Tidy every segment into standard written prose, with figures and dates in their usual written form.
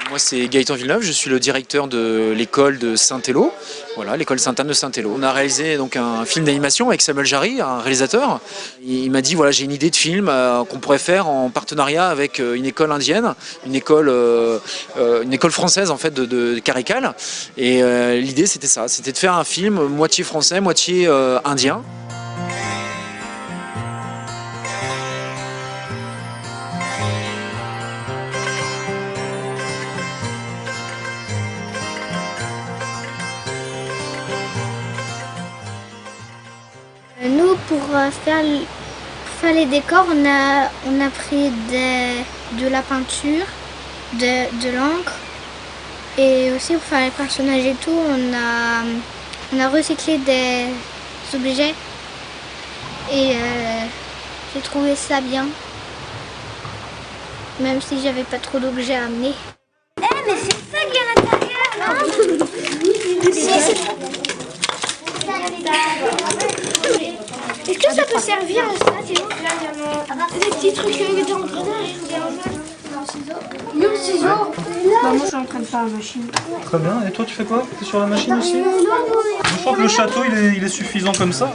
Moi c'est Gaëtan Villeneuve, je suis le directeur de l'école de Saint-Élo, voilà, l'école Sainte-Anne de Saint-Élo. On a réalisé donc un film d'animation avec Samuel Jarry, un réalisateur. Il m'a dit voilà, j'ai une idée de film qu'on pourrait faire en partenariat avec une école indienne, une école française en fait de Carical. Et l'idée c'était ça, c'était de faire un film moitié français, moitié indien. Nous, pour faire les décors, on a pris de la peinture, de l'encre. Et aussi pour faire les personnages et tout, on a recyclé des objets. Et j'ai trouvé ça bien. Même si j'avais pas trop d'objets à amener. Mais c'est ça qu'il y a à l'intérieur, non? Est-ce que ça peut servir ça, Théo? Des petits trucs d'engrenage. Le ciseau. Moi je suis en train de faire la machine. Très bien, et toi tu fais quoi? Tu es sur la machine aussi? Je crois que le château il est suffisant comme ça.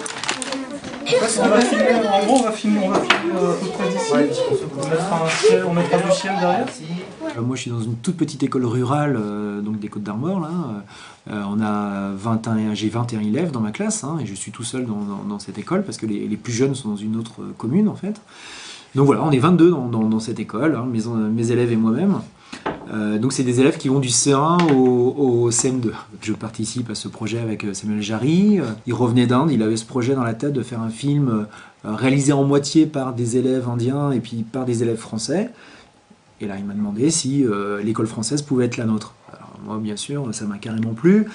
On va filmer, en gros on va filmer à peu près d'ici. On mettra du ciel derrière. Moi je suis dans une toute petite école rurale donc des Côtes-d'Armor là. J'ai 21 élèves dans ma classe et je suis tout seul dans cette école parce que les plus jeunes sont dans une autre commune en fait. Donc voilà, on est 22 dans cette école, mes élèves et moi-même. Donc c'est des élèves qui vont du C1 au CM2. Je participe à ce projet avec Samuel Jarry. Il revenait d'Inde, il avait ce projet dans la tête de faire un film réalisé en moitié par des élèves indiens et puis par des élèves français. Et là il m'a demandé si l'école française pouvait être la nôtre. Alors moi bien sûr, ça m'a carrément plu,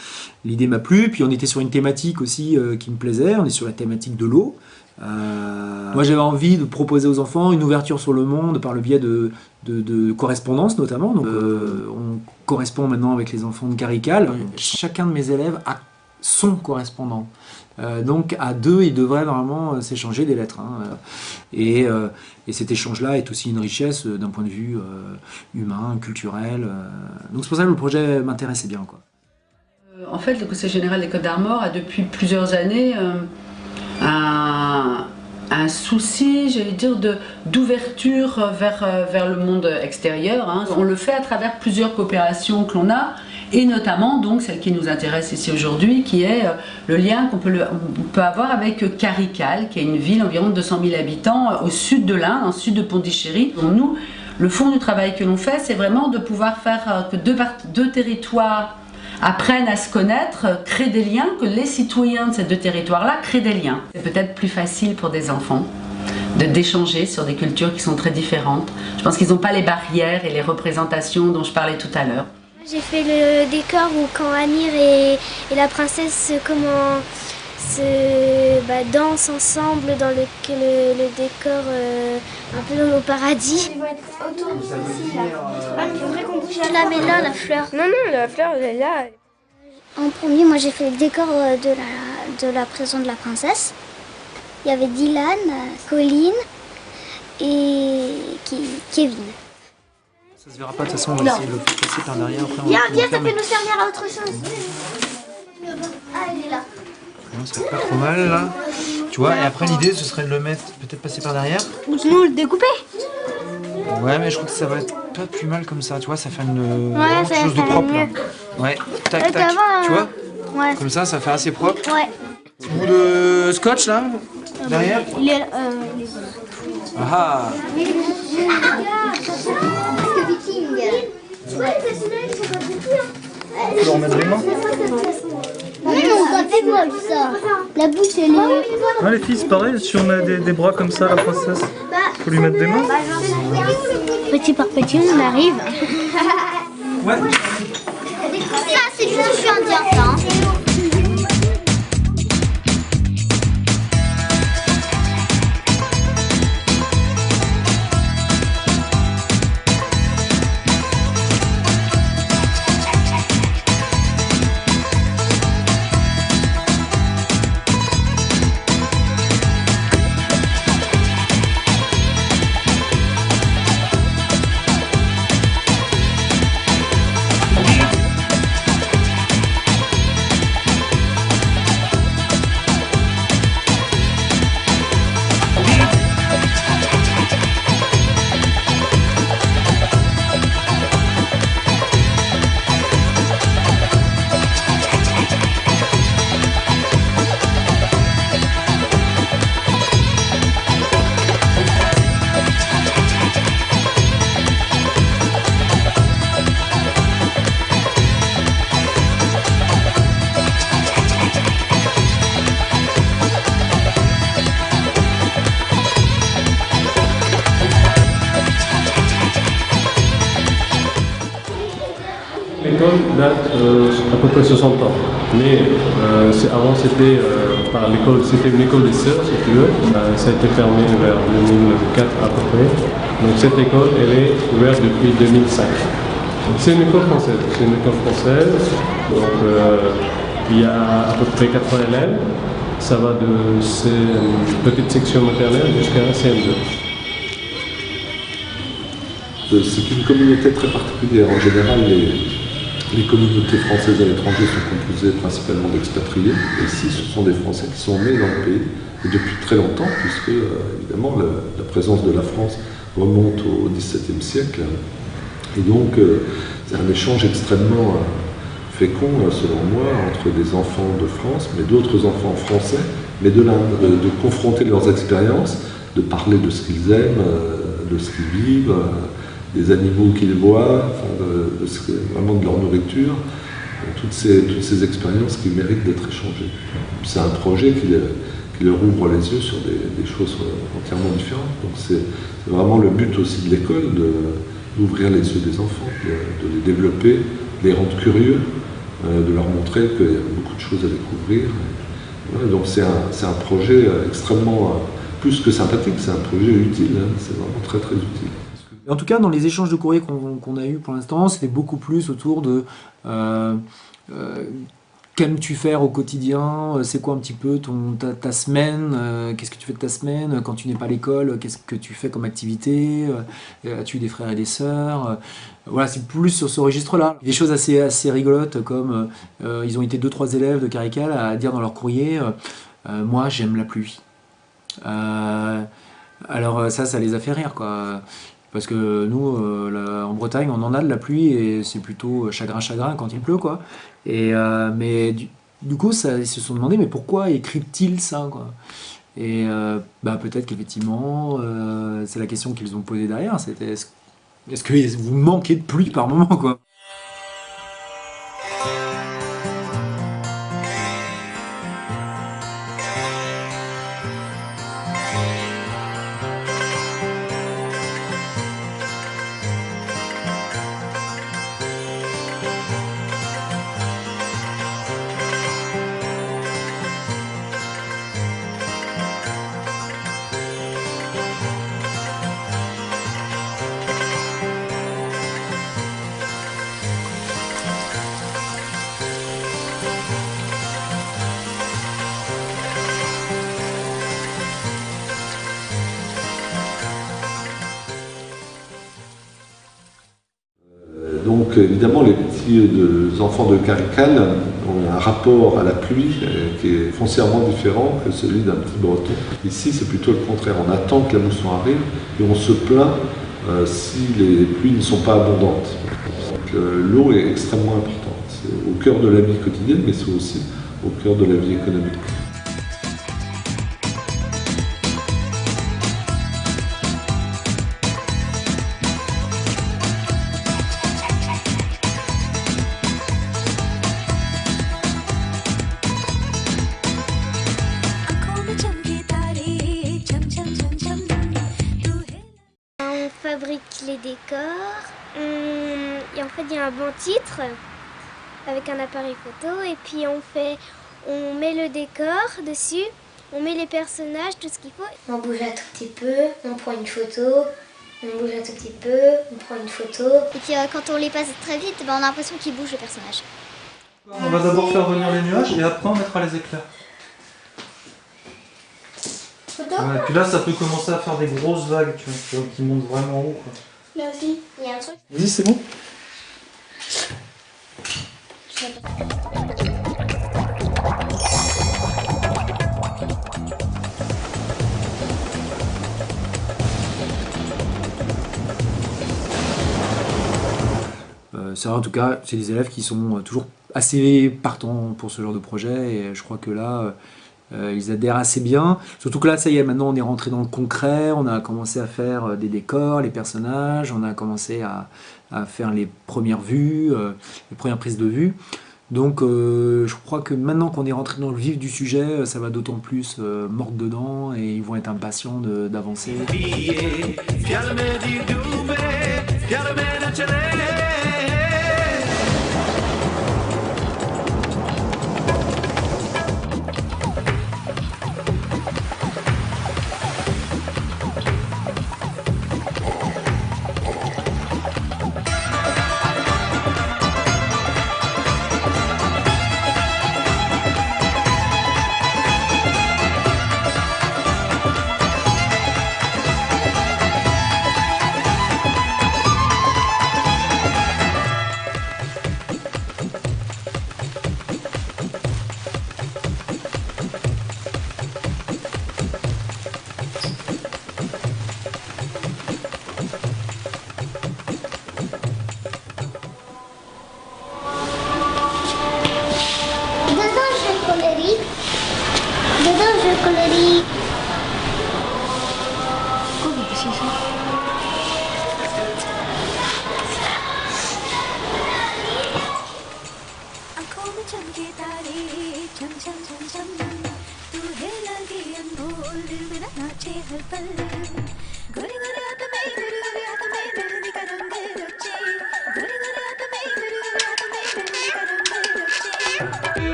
l'idée m'a plu, puis on était sur une thématique aussi qui me plaisait, on est sur la thématique de l'eau. Moi j'avais envie de proposer aux enfants une ouverture sur le monde par le biais de correspondance notamment. Donc, on correspond maintenant avec les enfants de Carical. Chacun de mes élèves a son correspondant. Donc à deux, ils devraient normalement s'échanger des lettres. Et cet échange-là est aussi une richesse d'un point de vue humain, culturel. Donc c'est pour ça que le projet m'intéressait bien, quoi. En fait, le Conseil général des Côtes-d'Armor a depuis plusieurs années un souci, j'allais dire, d'ouverture vers le monde extérieur. On le fait à travers plusieurs coopérations que l'on a, et notamment donc celle qui nous intéresse ici aujourd'hui, qui est le lien qu'on peut avoir avec Carical, qui est une ville d'environ 200 000 habitants au sud de l'Inde, au sud de Pondichéry. Donc nous, le fond du travail que l'on fait, c'est vraiment de pouvoir faire que deux territoires apprennent à se connaître, créent des liens, que les citoyens de ces deux territoires-là créent des liens. C'est peut-être plus facile pour des enfants d'échanger sur des cultures qui sont très différentes. Je pense qu'ils n'ont pas les barrières et les représentations dont je parlais tout à l'heure. J'ai fait le décor où quand Anir et la princesse dansent ensemble dans le décor un peu dans le paradis. Ils vont être autour d'ici là. Il faudrait qu'on bouge la mets là, la fleur. Non, la fleur elle est là. En premier, moi j'ai fait le décor de la prison de la princesse. Il y avait Dylan, Colline et Kevin. Ça se verra pas de toute façon, on va essayer de le faire passer par derrière. Après, Viens, ça peut nous servir à autre chose. Ah, il est là. C'est pas trop mal là. Tu vois, et après l'idée ce serait de le mettre, peut-être passer par derrière. Ou sinon le découper. Ouais, mais je crois que ça va être pas plus mal comme ça, tu vois, ça fait quelque chose de propre là. Ouais, tac, tac, tu vois. Ouais. Comme ça fait assez propre. Ouais. Petit bout de scotch là, derrière. Il est Ah. On peut remettre les mains. Ça. La bouche, elle est... Ah, les filles, c'est pareil, si on a des bras comme ça, la princesse, faut lui mettre des mains. Petit par petit, on arrive. Ouais. Ça, c'est juste que je suis indien, ça. à peu près 60 ans. Mais avant c'était par l'école, c'était une école des sœurs si tu veux. Ça a été fermé vers 2004 à peu près. Donc cette école elle est ouverte depuis 2005. C'est une école française. Donc il y a à peu près 80 élèves. Ça va de cette petite section maternelle jusqu'à CM2. C'est une communauté très particulière. En général, les communautés françaises à l'étranger sont composées principalement d'expatriés. Et ici, ce sont des Français qui sont nés dans le pays et depuis très longtemps, puisque évidemment la présence de la France remonte au XVIIe siècle. Et donc, c'est un échange extrêmement fécond, selon moi, entre des enfants de France, mais d'autres enfants français, mais de l'Inde, de confronter leurs expériences, de parler de ce qu'ils aiment, de ce qu'ils vivent, des animaux qu'ils voient, enfin vraiment de leur nourriture, toutes ces expériences qui méritent d'être échangées. C'est un projet qui leur ouvre les yeux sur des choses entièrement différentes. Donc c'est vraiment le but aussi de l'école, d'ouvrir les yeux des enfants, de les développer, de les rendre curieux, de leur montrer qu'il y a beaucoup de choses à découvrir. Voilà, donc c'est un projet extrêmement, plus que sympathique, c'est un projet utile, hein, c'est vraiment très très utile. En tout cas, dans les échanges de courrier qu'on a eu pour l'instant, c'était beaucoup plus autour de qu'aimes-tu faire au quotidien, c'est quoi un petit peu ta semaine, qu'est-ce que tu fais de ta semaine, quand tu n'es pas à l'école, qu'est-ce que tu fais comme activité, as-tu des frères et des sœurs, voilà, c'est plus sur ce registre-là. Des choses assez rigolotes comme ils ont été 2-3 élèves de Carical à dire dans leur courrier moi j'aime la pluie. Alors ça les a fait rire quoi. Parce que nous, en Bretagne, on en a de la pluie et c'est plutôt chagrin quand il pleut, quoi. Et, mais du coup, ils se sont demandé, mais pourquoi écrivent-ils ça, quoi. Et peut-être qu'effectivement, c'est la question qu'ils ont posée derrière, c'était est-ce que vous manquez de pluie par moment, quoi. Donc évidemment, les petits enfants de Carical ont un rapport à la pluie qui est foncièrement différent que celui d'un petit breton. Ici, c'est plutôt le contraire. On attend que la mousson arrive et on se plaint si les pluies ne sont pas abondantes. Donc l'eau est extrêmement importante. C'est au cœur de la vie quotidienne, mais c'est aussi au cœur de la vie économique. On fabrique les décors et en fait il y a un bon titre avec un appareil photo et puis on met le décor dessus, on met les personnages, tout ce qu'il faut. On bouge un tout petit peu, on prend une photo, on bouge un tout petit peu, on prend une photo. Et puis quand on les passe très vite, on a l'impression qu'ils bougent les personnages. On va d'abord faire venir les nuages et après on mettra les éclairs. Ouais, puis là ça peut commencer à faire des grosses vagues tu vois, qui montent vraiment haut quoi. Là aussi, il y a un truc. Vas-y, c'est bon. Ça, en tout cas, c'est des élèves qui sont toujours assez partants pour ce genre de projet et je crois que là, ils adhèrent assez bien. Surtout que là, ça y est, maintenant on est rentré dans le concret, on a commencé à faire des décors, les personnages, on a commencé à faire les premières vues, les premières prises de vue. Donc je crois que maintenant qu'on est rentré dans le vif du sujet, ça va d'autant plus mordre dedans et ils vont être impatients d'avancer.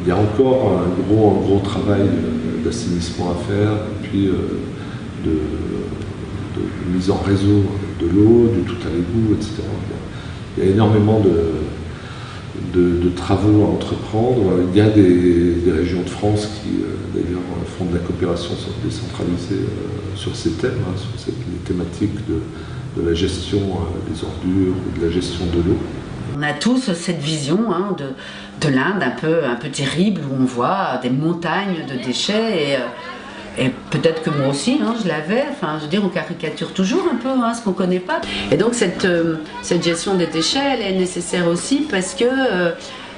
Il y a encore un gros travail d'assainissement à faire, et puis de mise en réseau de l'eau, du tout à l'égout, etc. Il y a énormément de travaux à entreprendre. Il y a des régions de France qui, d'ailleurs, font de la coopération décentralisée sur ces thèmes, sur les thématiques de la gestion des ordures, de la gestion de l'eau. On a tous cette vision de l'Inde un peu terrible, où on voit des montagnes de déchets, et peut-être que moi aussi je l'avais, enfin je veux dire, on caricature toujours un peu ce qu'on ne connaît pas. Et donc cette gestion des déchets, elle est nécessaire aussi parce que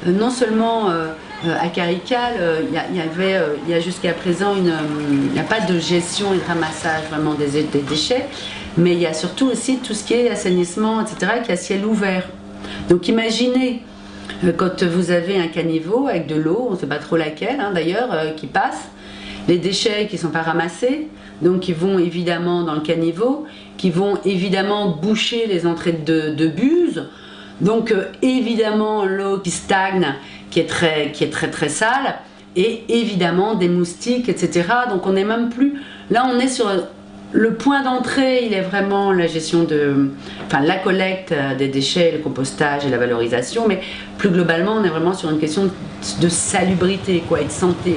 non seulement à Carical, il y a jusqu'à présent il n'y a pas de gestion et de ramassage vraiment des déchets, mais il y a surtout aussi tout ce qui est assainissement, etc., qui est à ciel ouvert. Donc imaginez, quand vous avez un caniveau avec de l'eau, on ne sait pas trop laquelle d'ailleurs, qui passe, les déchets qui ne sont pas ramassés, donc qui vont évidemment dans le caniveau, qui vont évidemment boucher les entrées de buse, donc évidemment l'eau qui stagne, qui est très sale, et évidemment des moustiques, etc. Donc on n'est même plus, là on est sur... Le point d'entrée, il est vraiment la gestion la collecte des déchets, le compostage et la valorisation, mais plus globalement, on est vraiment sur une question de salubrité, et de santé.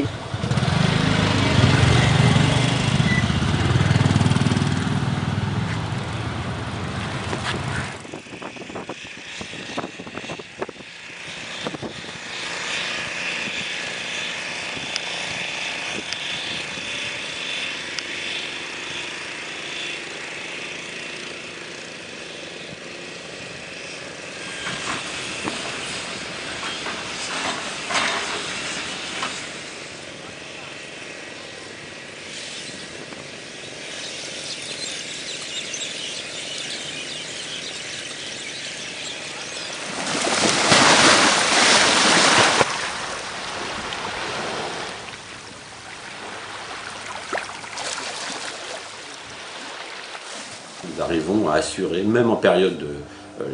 Nous arrivons à assurer, même en période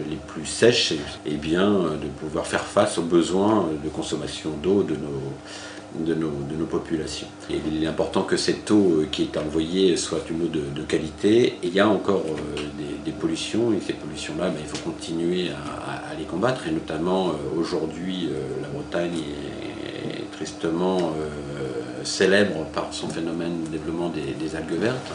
les plus sèches, de pouvoir faire face aux besoins de consommation d'eau de nos populations. Et il est important que cette eau qui est envoyée soit une eau de qualité. Et il y a encore des pollutions, et ces pollutions-là, il faut continuer à les combattre. Et notamment aujourd'hui, la Bretagne est tristement célèbre par son phénomène de développement des algues vertes.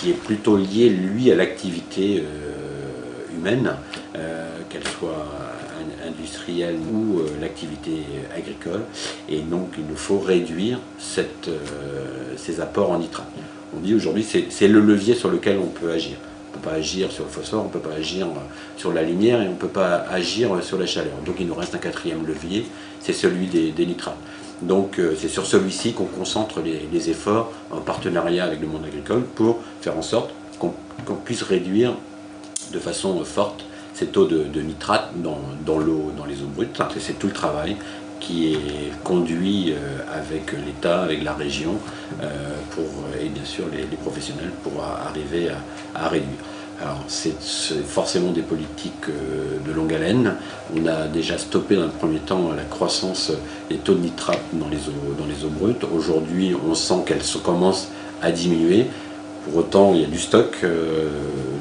Qui est plutôt lié, lui, à l'activité humaine, qu'elle soit industrielle ou l'activité agricole. Et donc, il nous faut réduire ces apports en nitrate. On dit aujourd'hui c'est le levier sur lequel on peut agir. On ne peut pas agir sur le phosphore, on ne peut pas agir sur la lumière et on ne peut pas agir sur la chaleur. Donc, il nous reste un quatrième levier, c'est celui des nitrates. Donc c'est sur celui-ci qu'on concentre les efforts en partenariat avec le monde agricole pour faire en sorte qu'on puisse réduire de façon forte cette eau de nitrate dans l'eau, dans les eaux brutes. C'est tout le travail qui est conduit avec l'État, avec la région et bien sûr les professionnels pour arriver à réduire. Alors c'est forcément des politiques de longue haleine. On a déjà stoppé dans le premier temps la croissance des taux de nitrate dans les eaux brutes. Aujourd'hui, on sent qu'elles commencent à diminuer. Pour autant, il y a du stock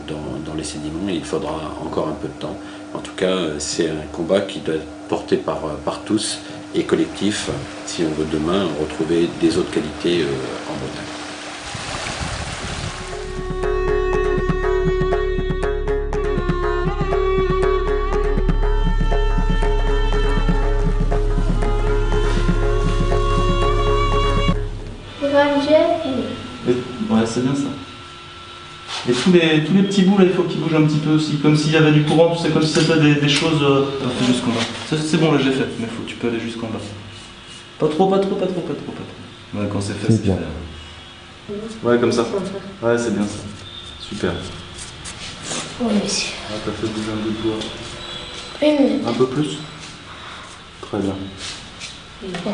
dans les sédiments et il faudra encore un peu de temps. En tout cas, c'est un combat qui doit être porté par tous et collectif si on veut demain retrouver des eaux de qualité en Bretagne. Ouais, c'est bien ça. Et tous les petits bouts là, il faut qu'ils bougent un petit peu aussi, comme s'il y avait du courant, c'est comme si c'était des choses. Fait jusqu'en bas. C'est bon, là j'ai fait, mais tu peux aller jusqu'en bas. Pas trop. Ouais, quand c'est fait, c'est bien. Ouais, comme ça. Ouais, c'est bien ça. Super. Oui, monsieur. Ah, t'as fait bouger un peu de doigt. Une minute. Un peu plus. Très bien. Ouais.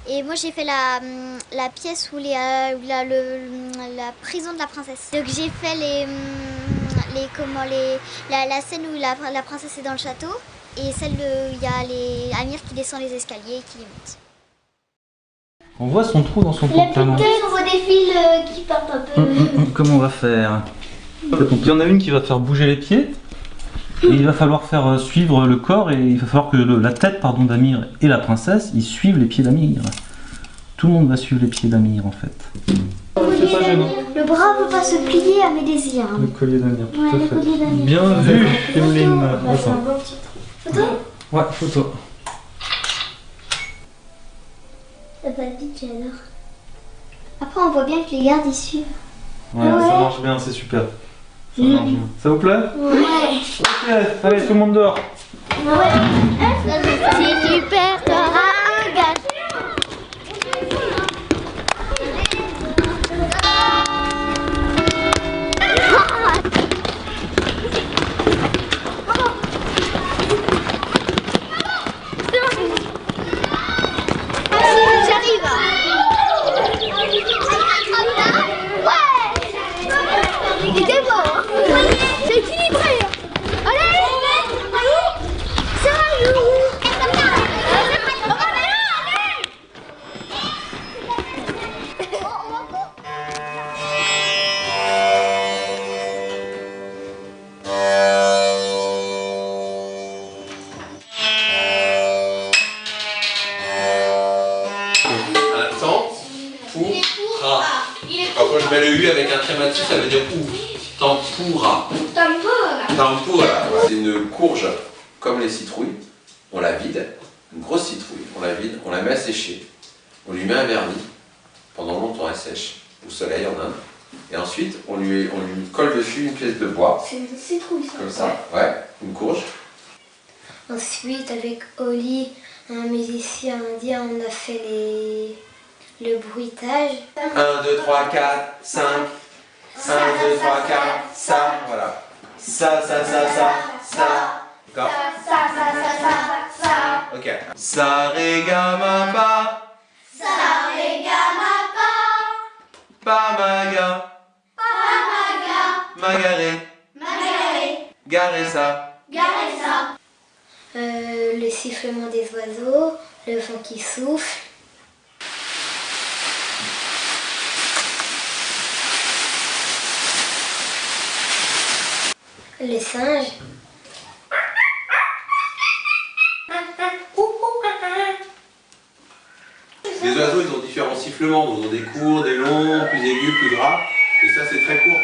Et moi j'ai fait la pièce où la prison de la princesse. Donc j'ai fait la scène où la princesse est dans le château et celle où il y a Amir qui descend les escaliers et qui les monte. On voit son trou dans son pantalon. On voit des fils qui partent un peu. Comment on va faire? Il y en a une qui va faire bouger les pieds. Et il va falloir faire suivre le corps et il va falloir que la tête d'Amir et la princesse ils suivent les pieds d'Amir. Tout le monde va suivre les pieds d'Amir en fait. C'est pas gênant. Le bras ne peut pas se plier à mes désirs. Le collier d'Amir, tout à fait. Collier d'Amir. Bien vu, Emeline. C'est un bon titre. Photo? Ouais, photo. Ça va vite alors. Après on voit bien que les gardes ils suivent. Ouais, ça marche bien, c'est super. Ça marche bien. Ça vous plaît? Ouais. Ok, allez, tout le monde dehors. Ouais. C'est super, t'auras un gage. J'arrive. Ouais. Il était beau. C'est équilibré. Allez. Sérieux. Quand je mets le U avec un tréma dessus, ça veut dire ou. Tempura. Tempura. C'est une courge comme les citrouilles. On la vide, une grosse citrouille. On la vide, on la met à sécher. On lui met un vernis. Pendant longtemps, elle sèche. Au soleil en Inde. Et ensuite, on lui colle dessus une pièce de bois. C'est une citrouille ça. Comme ça, ouais, une courge. Ensuite, avec Oli, un musicien indien, on a fait le bruitage. 1, 2, 3, 4, 5. 1, 2, 3, 4, ça, voilà. Ça. D'accord? Ça. Ok. Sa, ré, ga, ma, pa. Pa, ma, ga. Magaré. Garé, ça. Le sifflement des oiseaux, le vent qui souffle. Les singes. Les oiseaux, ils ont différents différents sifflements. Donc, des courts, des longs, plus aigus, plus gras. Et ça, c'est très court.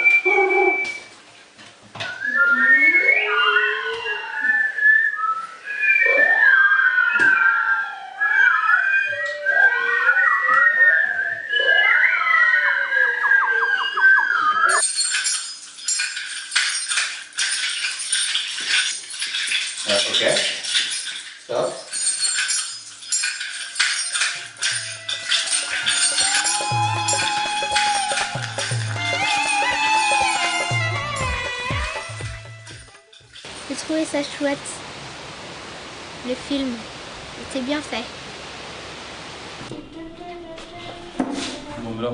Ok. Stop. J'ai trouvé ça chouette. Le film était bien fait. Bon, ben là,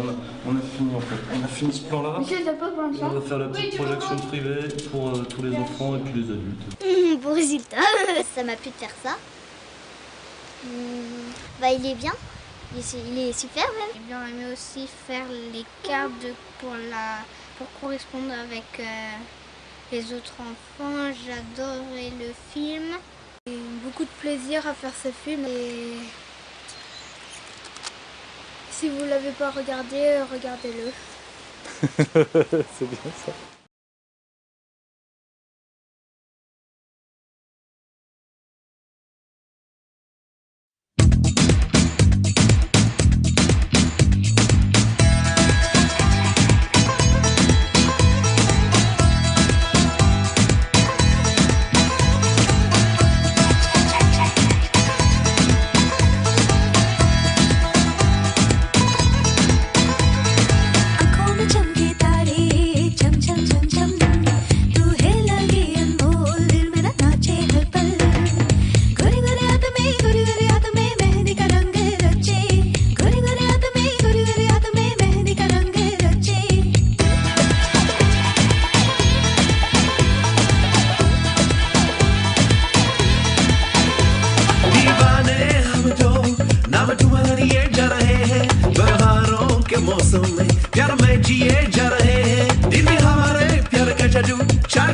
on a fini en fait. On a fini ce plan-là. Michel, t'as pas pour On va faire la petite projection privée pour tous les enfants et puis les adultes. Bon résultat. Ça m'a plu de faire ça. Bah, il est bien. Il est super même. J'ai bien aimé aussi faire les cartes pour correspondre avec les autres enfants. J'adorais le film. J'ai eu beaucoup de plaisir à faire ce film. Et si vous ne l'avez pas regardé, regardez-le. C'est bien ça. मौसम में प्यार में जिए जा रहे हैं दिन भी हमारे प्यार का जादू छा